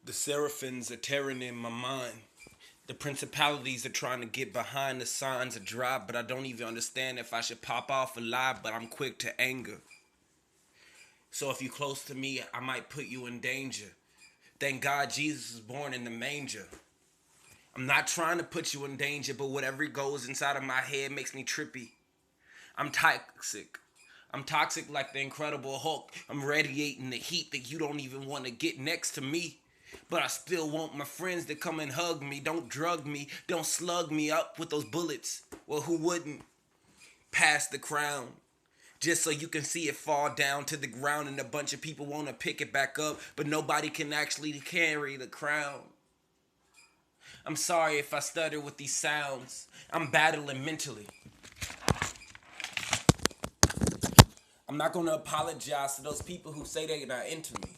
The seraphims are tearing in my mind. The principalities are trying to get behind the signs of dry, but I don't even understand if I should pop off a lie, but I'm quick to anger. So if you close to me, I might put you in danger. Thank God Jesus was born in the manger. I'm not trying to put you in danger, but whatever goes inside of my head makes me trippy. I'm toxic. I'm toxic like the Incredible Hulk. I'm radiating the heat that you don't even want to get next to me. But I still want my friends to come and hug me. Don't drug me. Don't slug me up with those bullets. Well, who wouldn't? Pass the crown. Just so you can see it fall down to the ground and a bunch of people want to pick it back up, but nobody can actually carry the crown. I'm sorry if I stutter with these sounds. I'm battling mentally. I'm not gonna apologize to those people who say they're not into me.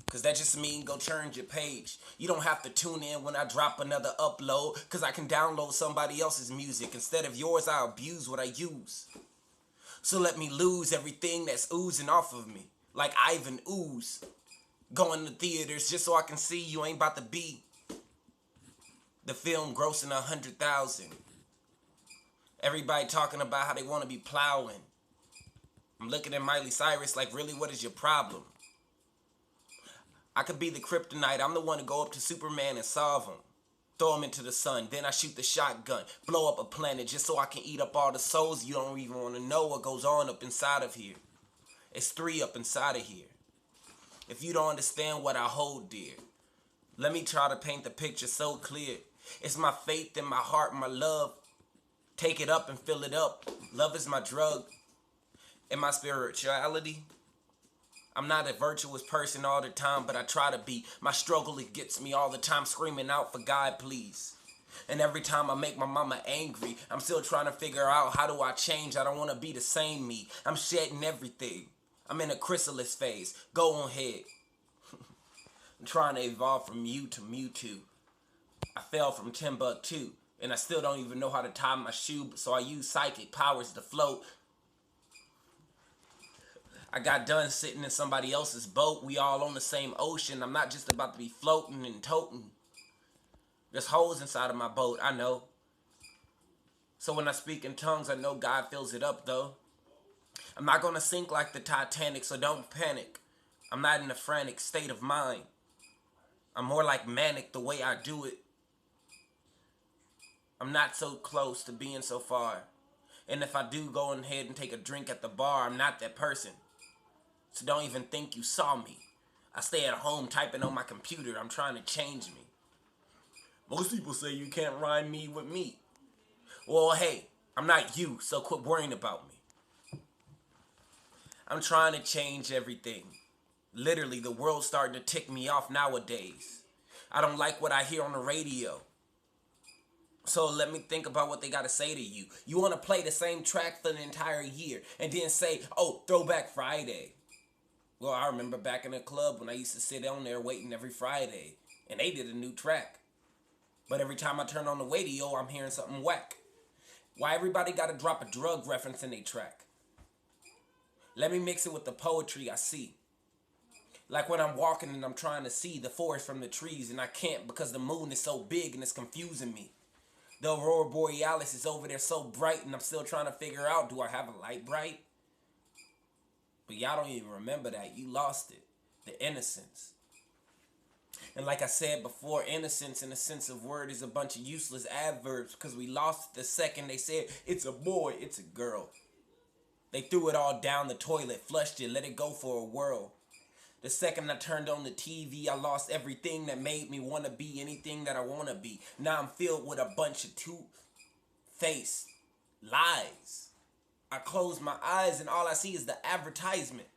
Cause that just means go change your page. You don't have to tune in when I drop another upload. Cause I can download somebody else's music. Instead of yours, I abuse what I use. So let me lose everything that's oozing off of me. Like Ivan Ooze. Going to theaters just so I can see you ain't about to be. The film grossing 100,000. Everybody talking about how they want to be plowing. I'm looking at Miley Cyrus like, really, what is your problem? I could be the kryptonite. I'm the one to go up to Superman and solve him. Throw him into the sun. Then I shoot the shotgun. Blow up a planet just so I can eat up all the souls. You don't even want to know what goes on up inside of here. It's 3 up inside of here. If you don't understand what I hold dear, let me try to paint the picture so clear. It's my faith and my heart and my love. Take it up and fill it up. Love is my drug. And my spirituality. I'm not a virtuous person all the time, but I try to be. My struggle, it gets me all the time screaming out for God, please. And every time I make my mama angry, I'm still trying to figure out how do I change. I don't want to be the same me. I'm shedding everything. I'm in a chrysalis phase. Go on ahead. I'm trying to evolve from Mew to Mewtwo. I fell from Timbuktu, and I still don't even know how to tie my shoe, so I use psychic powers to float. I got done sitting in somebody else's boat. We all on the same ocean. I'm not just about to be floating and toting. There's holes inside of my boat, I know. So when I speak in tongues, I know God fills it up, though. I'm not going to sink like the Titanic, so don't panic. I'm not in a frantic state of mind. I'm more like manic the way I do it. I'm not so close to being so far. And if I do go ahead and take a drink at the bar, I'm not that person. So don't even think you saw me. I stay at home typing on my computer. I'm trying to change me. Most people say you can't rhyme me with me. Well, hey, I'm not you, so quit worrying about me. I'm trying to change everything. Literally, the world's starting to tick me off nowadays. I don't like what I hear on the radio. So let me think about what they got to say to you. You want to play the same track for the entire year and then say, oh, Throwback Friday. Well, I remember back in the club when I used to sit on there waiting every Friday, and they did a new track. But every time I turn on the radio, I'm hearing something whack. Why everybody gotta drop a drug reference in their track? Let me mix it with the poetry I see. Like when I'm walking and I'm trying to see the forest from the trees, and I can't because the moon is so big and it's confusing me. The aurora borealis is over there so bright, and I'm still trying to figure out, do I have a light bright? But y'all don't even remember that. You lost it. The innocence. And like I said before, innocence in the sense of word is a bunch of useless adverbs because we lost it the second they said, it's a boy, it's a girl. They threw it all down the toilet, flushed it, let it go for a whirl. The second I turned on the TV, I lost everything that made me want to be anything that I want to be. Now I'm filled with a bunch of two-faced lies. I close my eyes and all I see is the advertisement.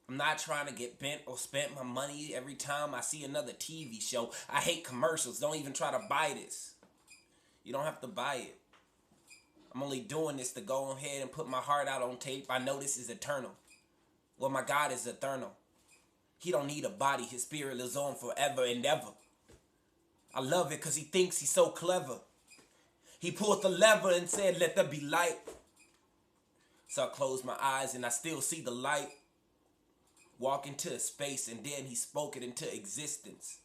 I'm not trying to get bent or spent my money every time I see another TV show. I hate commercials. Don't even try to buy this. You don't have to buy it. I'm only doing this to go ahead and put my heart out on tape. I know this is eternal. Well, my God is eternal. He don't need a body. His spirit lives on forever and ever. I love it because he thinks he's so clever. He pulled the lever and said, let there be light. So I close my eyes and I still see the light. walk into a space, and then he spoke it into existence.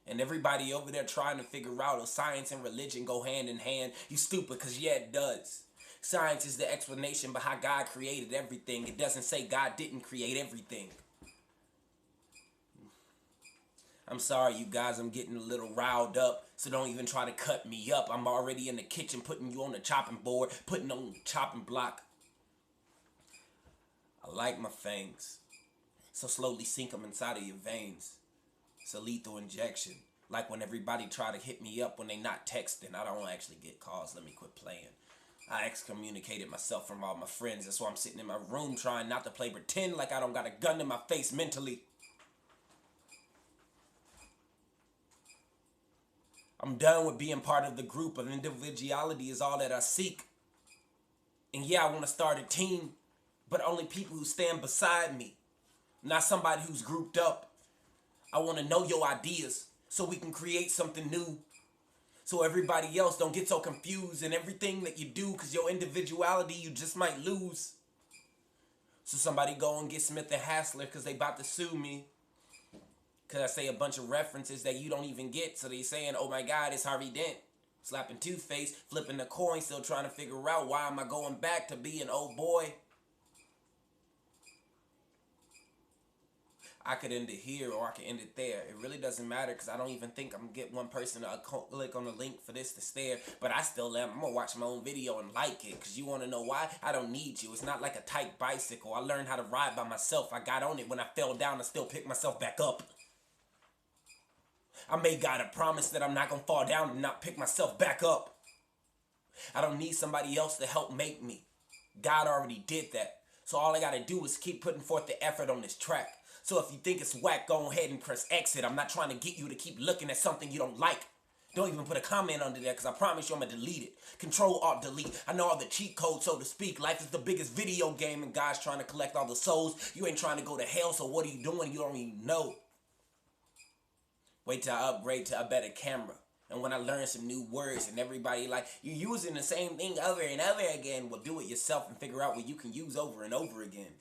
And everybody over there trying to figure out if science and religion go hand in hand. You stupid, because yeah, it does. Science is the explanation behind how God created everything. It doesn't say God didn't create everything. I'm sorry, you guys, I'm getting a little riled up, so don't even try to cut me up. I'm already in the kitchen putting you on the chopping board, putting on the chopping block. I like my fangs, so slowly sink them inside of your veins. It's a lethal injection. Like when everybody try to hit me up when they not texting. I don't actually get calls. Let me quit playing. I excommunicated myself from all my friends. That's why I'm sitting in my room trying not to play pretend like I don't got a gun in my face mentally. I'm done with being part of the group. Of individuality is all that I seek. And yeah, I want to start a team, but only people who stand beside me. Not somebody who's grouped up. I want to know your ideas so we can create something new. So everybody else don't get so confused in everything that you do, because your individuality you just might lose. So somebody go and get Smith and Hassler because they about to sue me. Because I say a bunch of references that you don't even get. So they saying, oh my God, it's Harvey Dent. Slapping Two-Face, flipping the coin, still trying to figure out why am I going back to be an old boy. I could end it here or I could end it there. It really doesn't matter because I don't even think I'm going to get one person to click on the link for this to stare. But I still am. I'm going to watch my own video and like it because you want to know why? I don't need you. It's not like a tight bicycle. I learned how to ride by myself. I got on it when I fell down and still picked myself back up. I made God a promise that I'm not going to fall down and not pick myself back up. I don't need somebody else to help make me. God already did that. So all I got to do is keep putting forth the effort on this track. So if you think it's whack, go ahead and press exit. I'm not trying to get you to keep looking at something you don't like. Don't even put a comment under there because I promise you I'm going to delete it. Control, Alt, delete. I know all the cheat codes, so to speak. Life is the biggest video game and God's trying to collect all the souls. You ain't trying to go to hell, so what are you doing? You don't even know. Wait till I upgrade to a better camera. And when I learn some new words and everybody like, you using the same thing over and over again, well, do it yourself and figure out what you can use over and over again.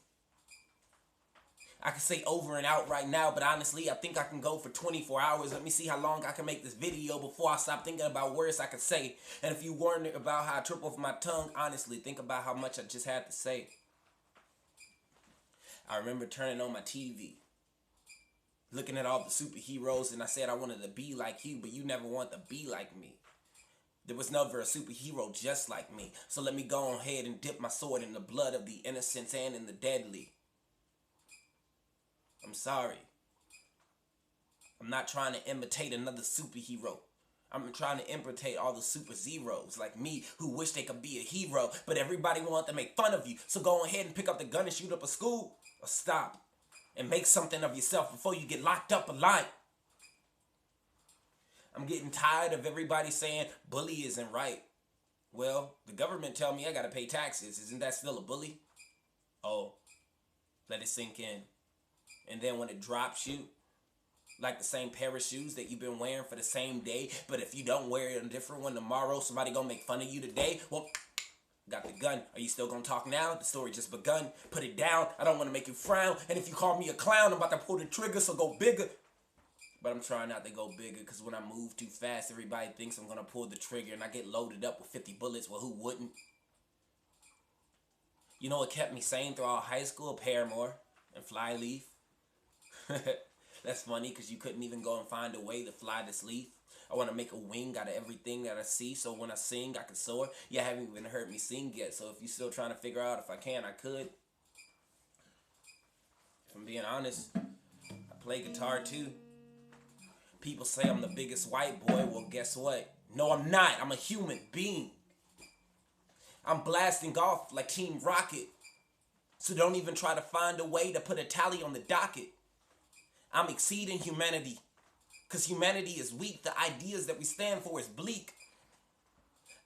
I can say over and out right now, but honestly, I think I can go for 24 hours. Let me see how long I can make this video before I stop thinking about words I can say. And if you wonder about how I trip over my tongue, honestly, think about how much I just had to say. I remember turning on my TV, looking at all the superheroes, and I said I wanted to be like you, but you never want to be like me. There was never a superhero just like me. So let me go ahead and dip my sword in the blood of the innocents and in the deadly. I'm sorry. I'm not trying to imitate another superhero. I'm trying to imitate all the super zeros like me who wish they could be a hero, but everybody wants to make fun of you. So go ahead and pick up the gun and shoot up a school, or stop and make something of yourself before you get locked up alive. I'm getting tired of everybody saying bully isn't right. Well, the government tell me I gotta pay taxes. Isn't that still a bully? Oh, let it sink in. And then when it drops you, like the same pair of shoes that you've been wearing for the same day, but if you don't wear a different one tomorrow, somebody gonna make fun of you today? Well, got the gun. Are you still gonna talk now? The story just begun. Put it down. I don't want to make you frown. And if you call me a clown, I'm about to pull the trigger, so go bigger. But I'm trying not to go bigger because when I move too fast, everybody thinks I'm gonna pull the trigger and I get loaded up with 50 bullets. Well, who wouldn't? You know what kept me sane throughout high school? Paramore and Flyleaf. That's funny because you couldn't even go and find a way to fly this leaf. I want to make a wing out of everything that I see, so when I sing, I can soar. You haven't even heard me sing yet, so if you're still trying to figure out if I can, I could. If I'm being honest, I play guitar too. People say I'm the biggest white boy. Well, guess what? No, I'm not. I'm a human being. I'm blasting off like Team Rocket. So don't even try to find a way to put a tally on the docket. I'm exceeding humanity. Because humanity is weak. The ideas that we stand for is bleak.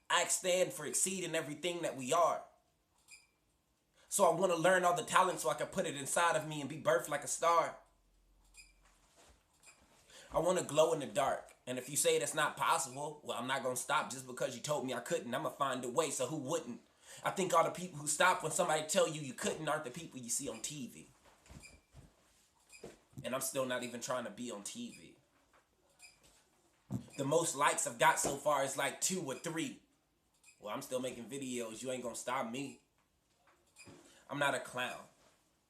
I stand for exceeding everything that we are. So I want to learn all the talent so I can put it inside of me and be birthed like a star. I want to glow in the dark. And if you say that's not possible, well, I'm not going to stop just because you told me I couldn't. I'm going to find a way, so who wouldn't? I think all the people who stop when somebody tell you you couldn't aren't the people you see on TV. And I'm still not even trying to be on TV. The most likes I've got so far is like 2 or 3. Well, I'm still making videos. You ain't gonna stop me. I'm not a clown.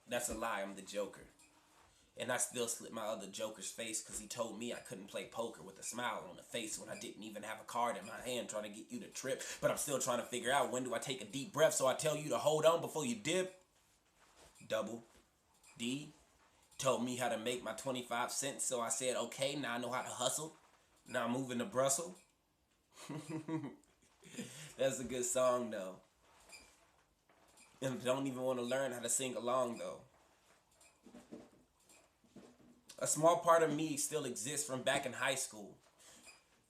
That's a lie. I'm the Joker. And I still slit my other Joker's face because he told me I couldn't play poker with a smile on the face when I didn't even have a card in my hand trying to get you to trip. But I'm still trying to figure out when do I take a deep breath so I tell you to hold on before you dip. Double D told me how to make my 25 cents, so I said, okay, now I know how to hustle. Now I'm moving to Brussels. That's a good song, though. And I don't even want to learn how to sing along, though. A small part of me still exists from back in high school.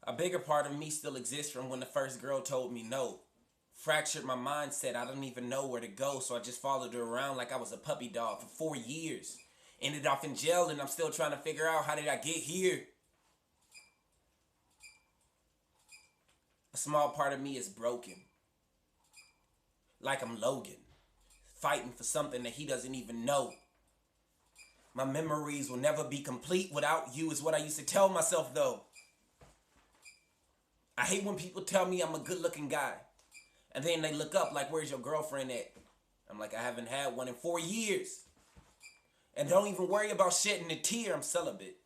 A bigger part of me still exists from when the first girl told me no. Fractured my mindset. I didn't even know where to go, so I just followed her around like I was a puppy dog for 4 years. Ended off in jail, and I'm still trying to figure out how did I get here. A small part of me is broken. Like I'm Logan, fighting for something that he doesn't even know. My memories will never be complete without you is what I used to tell myself, though. I hate when people tell me I'm a good-looking guy. And then they look up like, where's your girlfriend at? I'm like, I haven't had one in 4 years. And don't even worry about shedding a tear. I'm celibate.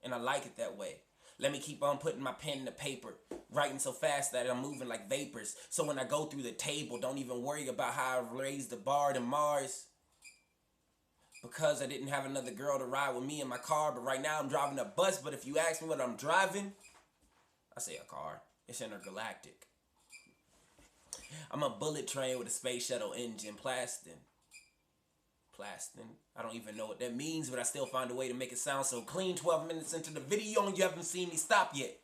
And I like it that way. Let me keep on putting my pen to paper. Writing so fast that I'm moving like vapors. So when I go through the table, don't even worry about how I raised the bar to Mars. Because I didn't have another girl to ride with me in my car. But right now I'm driving a bus. But if you ask me what I'm driving, I say a car. It's intergalactic. I'm a bullet train with a space shuttle engine. Plastin. I don't even know what that means, but I still find a way to make it sound so clean. 12 minutes into the video and you haven't seen me stop yet.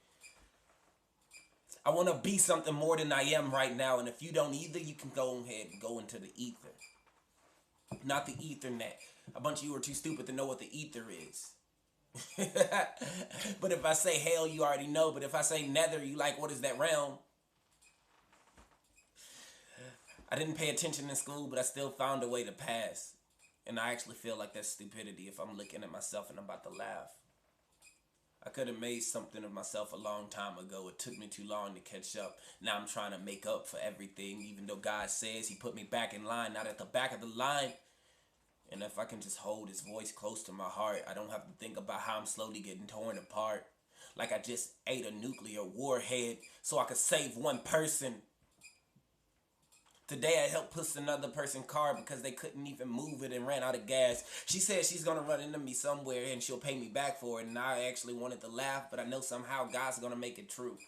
I want to be something more than I am right now. And if you don't either, you can go ahead and go into the ether. Not the Ethernet. A bunch of you are too stupid to know what the ether is. But if I say hell, you already know. But if I say nether, you like, what is that realm? I didn't pay attention in school, but I still found a way to pass. And I actually feel like that's stupidity if I'm looking at myself and I'm about to laugh. I could have made something of myself a long time ago. It took me too long to catch up. Now I'm trying to make up for everything, even though God says he put me back in line, not at the back of the line. And if I can just hold his voice close to my heart, I don't have to think about how I'm slowly getting torn apart. Like I just ate a nuclear warhead so I could save one person. Today I helped push another person's car because they couldn't even move it and ran out of gas. She said she's going to run into me somewhere and she'll pay me back for it. And I actually wanted to laugh, but I know somehow God's going to make it true.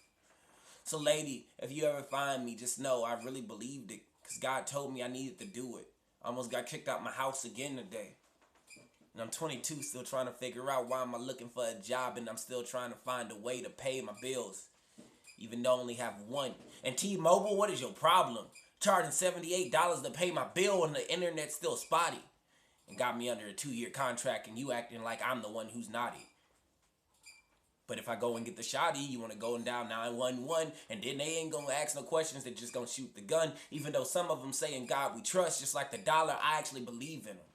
So lady, if you ever find me, just know I really believed it because God told me I needed to do it. I almost got kicked out my house again today. And I'm 22, still trying to figure out why am I looking for a job and I'm still trying to find a way to pay my bills. Even though I only have one. And T-Mobile, what is your problem? Charging $78 to pay my bill and the internet's still spotty. And got me under a 2-year contract and you acting like I'm the one who's naughty. But if I go and get the shotty, you want to go and dial 911 and then they ain't going to ask no questions. They're just going to shoot the gun. Even though some of them say in God we trust, just like the dollar, I actually believe in them.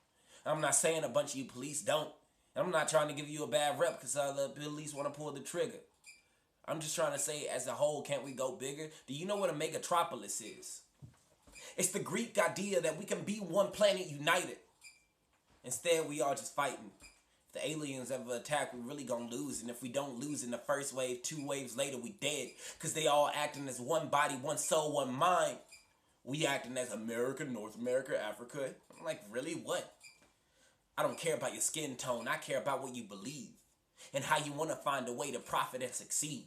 I'm not saying a bunch of you police don't. I'm not trying to give you a bad rep because the police want to pull the trigger. I'm just trying to say as a whole, can't we go bigger? Do you know what a megatropolis is? It's the Greek idea that we can be one planet united. Instead, we are just fighting. If the aliens ever attack, we're really gonna lose. And if we don't lose in the first wave, 2 waves later, we dead. Because they all acting as one body, one soul, one mind. We acting as America, North America, Africa. I'm like, really? What? I don't care about your skin tone. I care about what you believe. And how you want to find a way to profit and succeed.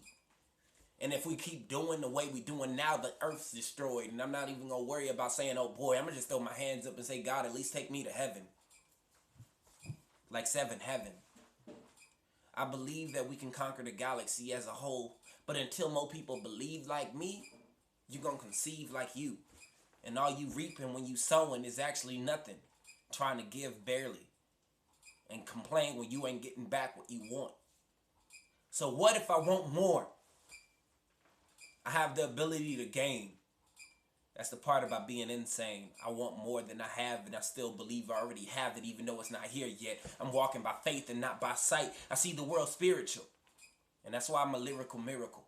And if we keep doing the way we doing now, the earth's destroyed. And I'm not even going to worry about saying, oh boy, I'm going to just throw my hands up and say, God, at least take me to heaven. Like 7 heaven. I believe that we can conquer the galaxy as a whole. But until more people believe like me, you're going to conceive like you. And all you reaping when you sowing is actually nothing. Trying to give barely. And complain when you ain't getting back what you want. So what if I want more? I have the ability to gain. That's the part about being insane. I want more than I have, and I still believe I already have it, even though it's not here yet. I'm walking by faith and not by sight. I see the world spiritual, and that's why I'm a lyrical miracle,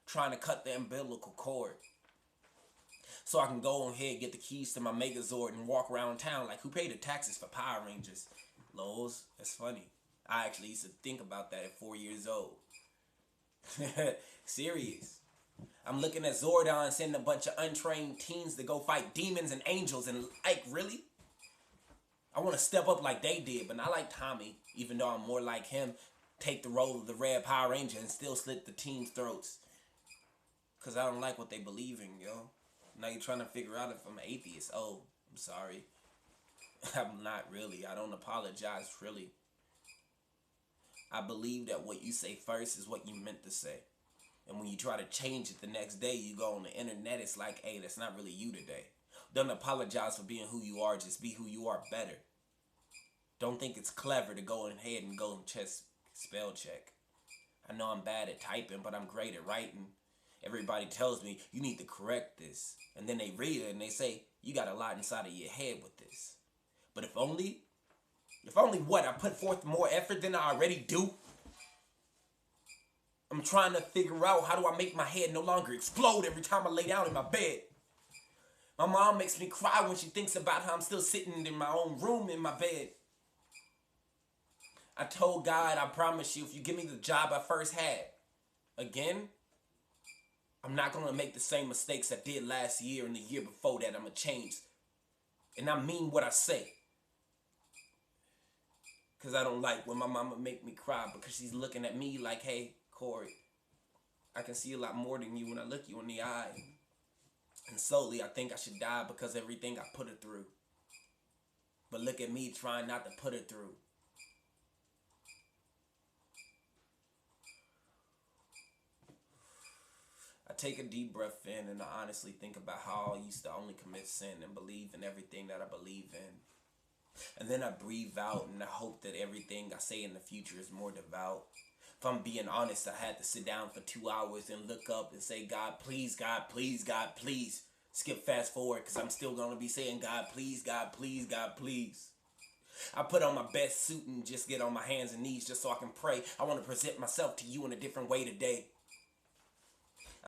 trying to cut the umbilical cord, so I can go on ahead, get the keys to my Megazord, and walk around town like, who paid the taxes for Power Rangers? Lols, that's funny. I actually used to think about that at 4 years old. Serious. I'm looking at Zordon sending a bunch of untrained teens to go fight demons and angels, and like, really? I want to step up like they did, but not like Tommy, even though I'm more like him, take the role of the Red Power Ranger and still slit the teens' throats. Because I don't like what they believe in, yo. Now you're trying to figure out if I'm an atheist. Oh, I'm sorry. I'm not really. I don't apologize, really. I believe that what you say first is what you meant to say. And when you try to change it the next day, you go on the internet, it's like, hey, that's not really you today. Don't apologize for being who you are, just be who you are better. Don't think it's clever to go ahead and go and spell check. I know I'm bad at typing, but I'm great at writing. Everybody tells me, you need to correct this. And then they read it and they say, you got a lot inside of your head with this. But if only what? I put forth more effort than I already do? I'm trying to figure out, how do I make my head no longer explode every time I lay down in my bed? My mom makes me cry when she thinks about how I'm still sitting in my own room in my bed. I told God, I promise you, if you give me the job I first had again, I'm not going to make the same mistakes I did last year and the year before that. I'm going to change. And I mean what I say. Because I don't like when my mama make me cry, because she's looking at me like, hey, Corey, I can see a lot more than you when I look you in the eye. And slowly I think I should die because everything I put her through. But look at me trying not to put her through. I take a deep breath in and I honestly think about how I used to only commit sin and believe in everything that I believe in. And then I breathe out and I hope that everything I say in the future is more devout. If I'm being honest, I had to sit down for 2 hours and look up and say, God, please, God, please, God, please. Skip fast forward because I'm still going to be saying, God, please, God, please, God, please. I put on my best suit and just get on my hands and knees just so I can pray. I want to present myself to you in a different way today.